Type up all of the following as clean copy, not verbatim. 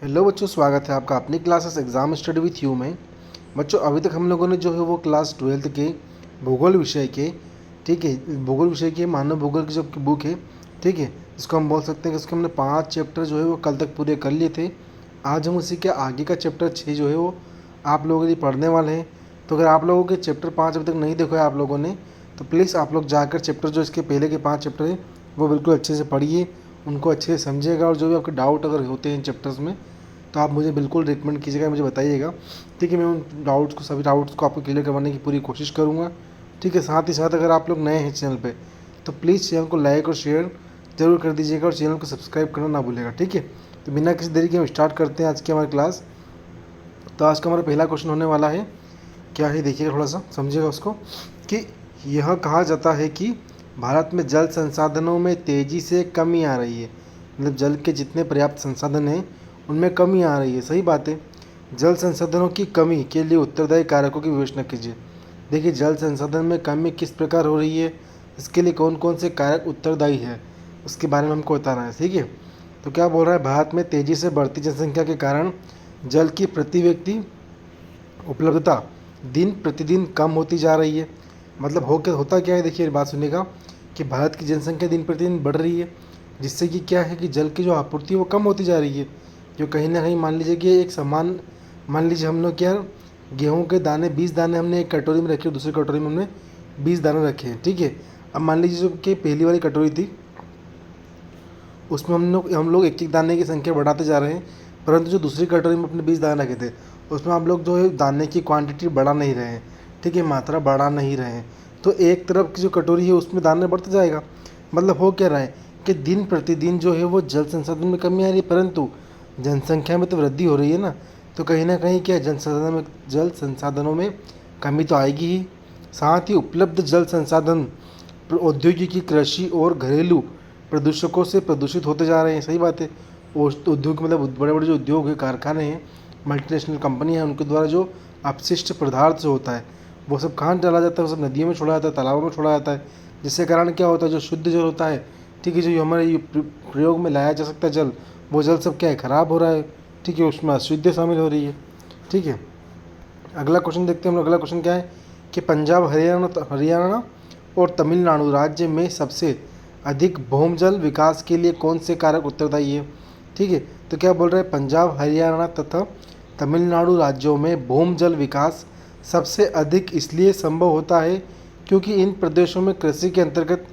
Hello बच्चों, स्वागत है आपका अपनी classes exam study with you में। बच्चों, अभी तक हम लोगों ने जो है वो क्लास 12th के भूगोल विषय के, ठीक है, भूगोल विषय के मानव भूगोल की जो बुक है, ठीक है, इसको हम बोल सकते हैं कि उसके हमने 5 चैप्टर जो है वो कल तक पूरे कर लिए थे। आज हम उसी के आगे का चैप्टर 6 जो है वो आप लोगों के लिए पढ़ने वाले हैं। तो अगर आप लोगों के चैप्टर 5 अभी तक नहीं देखो है आप लोगों ने, तो प्लीज़ आप लोग जाकर चैप्टर जो इसके पहले के 5 चैप्टर हैं वो बिल्कुल अच्छे से पढ़िए, उनको अच्छे से समझिएगा, और जो भी आपके डाउट अगर होते हैं चैप्टर्स में तो आप मुझे बिल्कुल रिकमेंड कीजिएगा, मुझे बताइएगा। ठीक है, मैं उन डाउट्स को, सभी डाउट्स को आपको क्लियर करवाने की पूरी कोशिश करूँगा। ठीक है, साथ ही साथ अगर आप लोग नए हैं चैनल पे तो प्लीज़ चैनल को लाइक और शेयर ज़रूर कर दीजिएगा, और चैनल को सब्सक्राइब करना ना भूलिएगा। ठीक है, तो बिना किसी देरी के हम स्टार्ट करते हैं आज की हमारी क्लास। तो आज का हमारा पहला क्वेश्चन होने वाला है, क्या है देखिएगा, थोड़ा सा समझिएगा उसको, कि यह कहा जाता है कि भारत में जल संसाधनों में तेज़ी से कमी आ रही है। मतलब जल के जितने पर्याप्त संसाधन हैं उनमें कमी आ रही है। सही बात है। जल संसाधनों की कमी के लिए उत्तरदायी कारकों की विवेचना कीजिए। देखिए, जल संसाधन में कमी किस प्रकार हो रही है, इसके लिए कौन कौन से कारक उत्तरदायी है, उसके बारे में हमको बताना है। ठीक है, तो क्या बोल रहा है, भारत में तेज़ी से बढ़ती जनसंख्या के कारण जल की प्रति व्यक्ति उपलब्धता दिन प्रतिदिन कम होती जा रही है। मतलब होता क्या है, देखिए बात सुनिएगा, कि भारत की जनसंख्या दिन प्रतिदिन बढ़ रही है, जिससे कि क्या है कि जल की जो आपूर्ति है वो कम होती जा रही है। जो कहीं ना कहीं मान लीजिए कि एक समान, मान लीजिए हम लोग क्या, गेहूं के दाने 20 दाने हमने एक कटोरी में रखे और दूसरी कटोरी में हमने 20 दाने रखे हैं। ठीक है, अब मान लीजिए जो कि पहली वाली कटोरी थी उसमें हम लोग एक एक दाने की संख्या बढ़ाते जा रहे हैं, परंतु जो दूसरी कटोरी में अपने 20 दाने रखे थे उसमें आप लोग जो है दाने की क्वांटिटी बढ़ा नहीं रहे हैं। ठीक है, मात्रा बढ़ा नहीं रहे हैं। तो एक तरफ की जो कटोरी है उसमें दाने बढ़ते जाएगा। मतलब हो क्या रहा है कि दिन प्रतिदिन जो है वो जल संसाधन में कमी आ रही है, परंतु जनसंख्या में तो वृद्धि हो रही है ना। तो कहीं ना कहीं क्या है, जल संसाधनों में कमी तो आएगी ही। साथ ही उपलब्ध जल संसाधन औद्योगिकी, कृषि और घरेलू प्रदूषकों से प्रदूषित होते जा रहे हैं। सही बात है। उद्योग मतलब बड़े बड़े जो उद्योग है, कारखाने हैं, मल्टीनेशनल कंपनी है, उनके द्वारा जो अपशिष्ट पदार्थ जो होता है वो सब कहाँ डाला जाता है, वो सब नदियों में छोड़ा जाता है, तालाबों में छोड़ा जाता है। जिसके कारण क्या होता है, जो शुद्ध जल होता है, ठीक है, जो हमारे प्रयोग में लाया जा सकता है जल, वो जल सब क्या है, ख़राब हो रहा है। ठीक है, उसमें अशुद्ध शामिल हो रही है। ठीक है, अगला क्वेश्चन देखते हैं हम लोग। अगला क्वेश्चन क्या है कि पंजाब, हरियाणा और तमिलनाडु राज्य में सबसे अधिक भूमजल विकास के लिए कौन से कारक उत्तरदायी है। ठीक है, तो क्या बोल रहे हैं, पंजाब, हरियाणा तथा तमिलनाडु राज्यों में भूमजल विकास सबसे अधिक इसलिए संभव होता है क्योंकि इन प्रदेशों में कृषि के अंतर्गत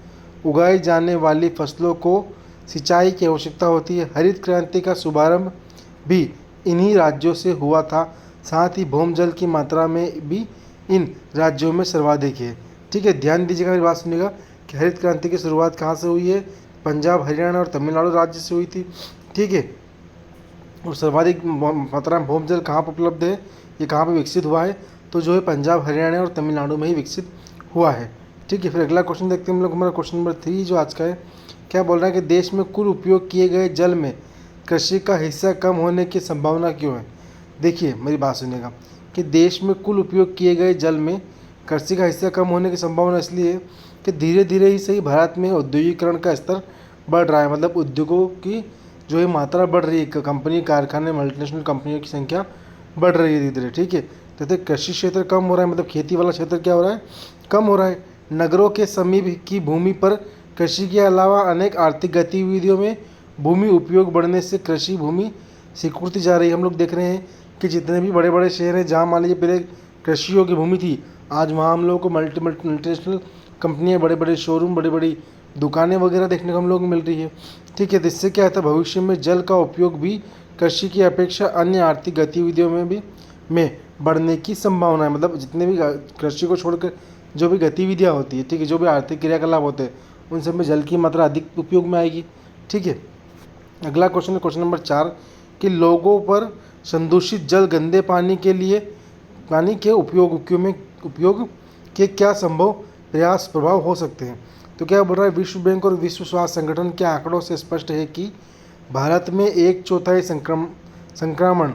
उगाई जाने वाली फसलों को सिंचाई की आवश्यकता होती है। हरित क्रांति का शुभारंभ भी इन्हीं राज्यों से हुआ था। साथ ही भूमजल की मात्रा में भी इन राज्यों में सर्वाधिक है। ठीक है, ध्यान दीजिएगा, मेरी बात सुनिएगा, कि हरित क्रांति की शुरुआत कहाँ से हुई है, पंजाब, हरियाणा और तमिलनाडु राज्य से हुई थी। ठीक है, और सर्वाधिक मात्रा में भूमजल कहाँ पर उपलब्ध है, ये कहाँ पर विकसित हुआ है, तो जो है पंजाब, हरियाणा और तमिलनाडु में ही विकसित हुआ है। ठीक है, फिर अगला क्वेश्चन देखते हैं हम लोग। हमारा क्वेश्चन नंबर 3 जो आज का है, क्या बोल रहा है कि देश में कुल उपयोग किए गए जल में कृषि का हिस्सा कम होने की संभावना क्यों है। देखिए मेरी बात सुनिएगा, कि देश में कुल उपयोग किए गए जल में कृषि का हिस्सा कम होने की संभावना इसलिए है कि धीरे धीरे ही सही भारत में औद्योगिकरण का स्तर बढ़ रहा है। मतलब उद्योगों की जो है मात्रा बढ़ रही है, कंपनी, कारखाने, मल्टीनेशनल कंपनियों की संख्या बढ़ रही है धीरे धीरे। ठीक है, तो कृषि क्षेत्र कम हो रहा है, मतलब खेती वाला क्षेत्र क्या हो रहा है, कम हो रहा है। नगरों के समीप की भूमि पर कृषि के अलावा अनेक आर्थिक गतिविधियों में भूमि उपयोग बढ़ने से कृषि भूमि सिकुड़ती जा रही है। हम लोग देख रहे हैं कि जितने भी बड़े बड़े शहर हैं जहाँ मान लीजिए पहले कृषि योग्य भूमि थी, आज वहाँ हम लोगों को मल्टीनेशनल कंपनियाँ, बड़े बड़े शोरूम, बड़ी बड़ी दुकानें वगैरह देखने को हम लोग को मिल रही है। ठीक है, तो इससे क्या होता है, भविष्य में जल का उपयोग भी कृषि की अपेक्षा अन्य आर्थिक गतिविधियों में बढ़ने की संभावना है। मतलब जितने भी कृषि को छोड़कर जो भी गतिविधियाँ होती है, ठीक है, जो भी आर्थिक क्रियाकलाप होते हैं, उन सब में जल की मात्रा अधिक उपयोग में आएगी। ठीक है, अगला क्वेश्चन है क्वेश्चन नंबर 4, कि लोगों पर संदूषित जल, गंदे पानी के उपयोग के क्या संभव प्रभाव हो सकते हैं। तो क्या बोल रहा है, विश्व बैंक और विश्व स्वास्थ्य संगठन के आंकड़ों से स्पष्ट है कि भारत में 1/4 संक्रमण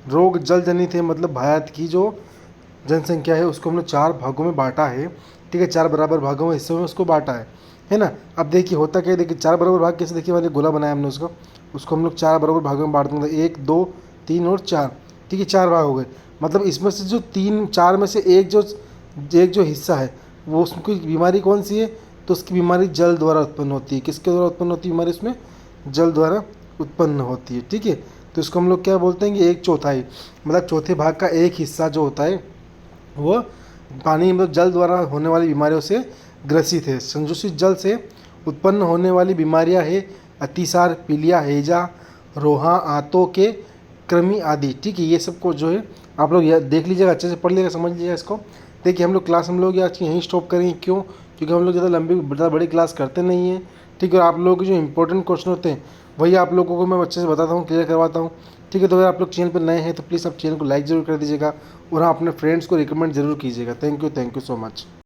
रोग जल जनित है। मतलब भारत की जो जनसंख्या है उसको हमने 4 भागों में बांटा है। ठीक है, 4 बराबर भागों में, हिस्सों में उसको बांटा है ना। अब देखिए होता क्या है, देखिए 4 बराबर भाग कैसे, देखिए मैंने गोला बनाया हमने उसको, उसको हम लोग 4 बराबर भागों में बांट देंगे, 1 2 3 और 4, ठीक है, 4 भाग हो गए। मतलब इसमें से जो 3 4 में से एक जो हिस्सा है वो उसकी बीमारी कौन सी है, तो उसकी बीमारी जल द्वारा उत्पन्न होती है। किसके द्वारा उत्पन्न होती है बीमारी उसमें? जल द्वारा उत्पन्न होती है, ठीक है। तो इसको हम लोग क्या बोलते हैं कि 1/4, मतलब चौथे भाग का एक हिस्सा जो होता है वो पानी मतलब जल द्वारा होने वाली बीमारियों से ग्रसित है। संदूषित जल से उत्पन्न होने वाली बीमारियां है अतिसार, पीलिया, हैजा, रोहा, आंतों के कृमि आदि, ठीक है। ये सब को जो है आप लोग देख लीजिएगा, अच्छे से पढ़ लीजिएगा, समझ लीजिएगा इसको। देखिए हम लोग क्लास आज की यहीं स्टॉप करेंगे, क्यों? क्योंकि हम लोग ज़्यादा बड़ी क्लास करते नहीं हैं, ठीक है। और आप लोगों के जो इंपॉर्टेंट क्वेश्चन होते हैं वही आप लोगों को मैं अच्छे से बताता हूँ, क्लियर करवाता हूँ, ठीक है। तो अगर आप लोग चैनल पर नए हैं तो प्लीज़ आप चैनल को लाइक ज़रूर कर दीजिएगा और हाँ अपने फ्रेंड्स को रिकमेंड ज़रूर कीजिएगा। Thank you so much.